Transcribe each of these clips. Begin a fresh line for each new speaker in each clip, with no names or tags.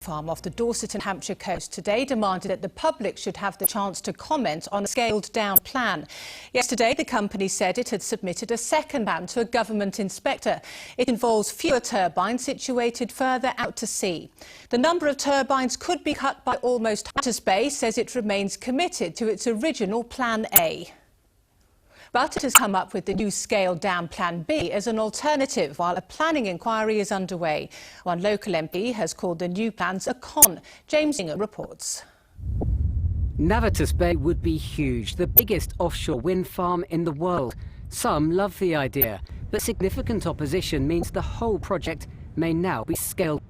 Farm off the Dorset and Hampshire coast today demanded that the public should have the chance to comment on a scaled-down plan. Yesterday, the company said it had submitted a second plan to a government inspector. It involves fewer turbines situated further out to sea. The number of turbines could be cut by almost. Navitus Bay says it remains committed to its original Plan A. But it has come up with the new scaled-down Plan B as an alternative while a planning inquiry is underway. One local MP has called the new plans a con. James Singer reports.
Navitus Bay would be huge, the biggest offshore wind farm in the world. Some love the idea, but significant opposition means the whole project may now be scaled.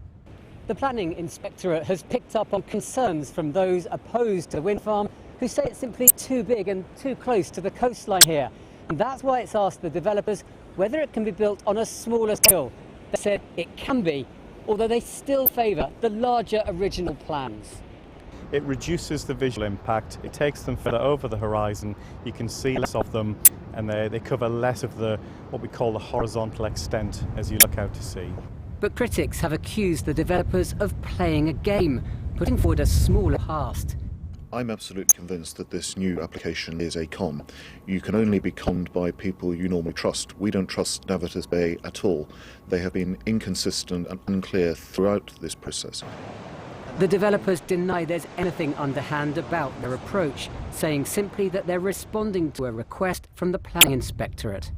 The planning inspectorate has picked up on concerns from those opposed to the wind farm who say it's simply too big and too close to the coastline here. And that's why it's asked the developers whether it can be built on a smaller scale. They said it can be, although they still favour the larger original plans.
It reduces the visual impact, it takes them further over the horizon, you can see less of them, and they cover less of what we call the horizontal extent as you look out to sea.
But critics have accused the developers of playing a game, putting forward a smaller past.
I'm absolutely convinced that this new application is a con. You can only be conned by people you normally trust. We don't trust Navitus Bay at all. They have been inconsistent and unclear throughout this process.
The developers deny there's anything underhand about their approach, saying simply that they're responding to a request from the planning inspectorate.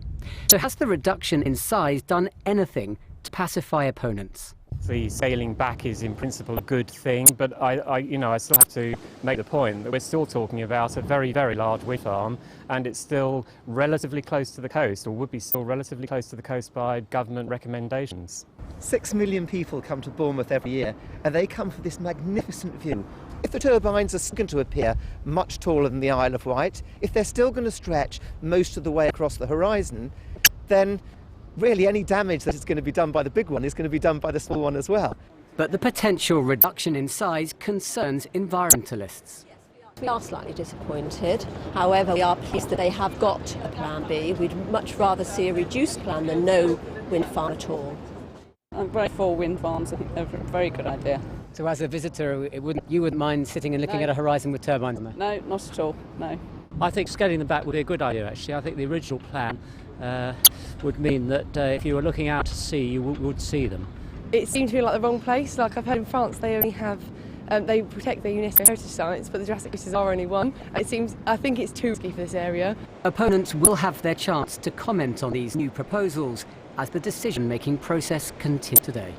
So has the reduction in size done anything to pacify opponents?
The scaling back is in principle a good thing, but I still have to make the point that we're still talking about a very, very large wind farm, and it's still relatively close to the coast, or would be still relatively close to the coast by government recommendations.
6 million people come to Bournemouth every year, and they come for this magnificent view. If the turbines are going to appear much taller than the Isle of Wight, if they're still going to stretch most of the way across the horizon, then really any damage that is going to be done by the big one is going to be done by the small one as well.
But the potential reduction in size concerns environmentalists.
We are slightly disappointed. However, we are pleased that they have got a Plan B. We'd much rather see a reduced plan than no wind farm at all.
I'm very for wind farms. I think they're a very good idea.
So as a visitor, you wouldn't mind sitting and looking at a horizon with turbines on there?
No, not at all, no.
I think scaling them back would be a good idea, actually. I think the original plan would mean that if you were looking out to sea, you would see them.
It seemed to be like the wrong place. Like I've heard in France, they only have, they protect their UNESCO heritage sites, but the Jurassic places are only one. I think it's too risky for this area.
Opponents will have their chance to comment on these new proposals as the decision-making process continues today.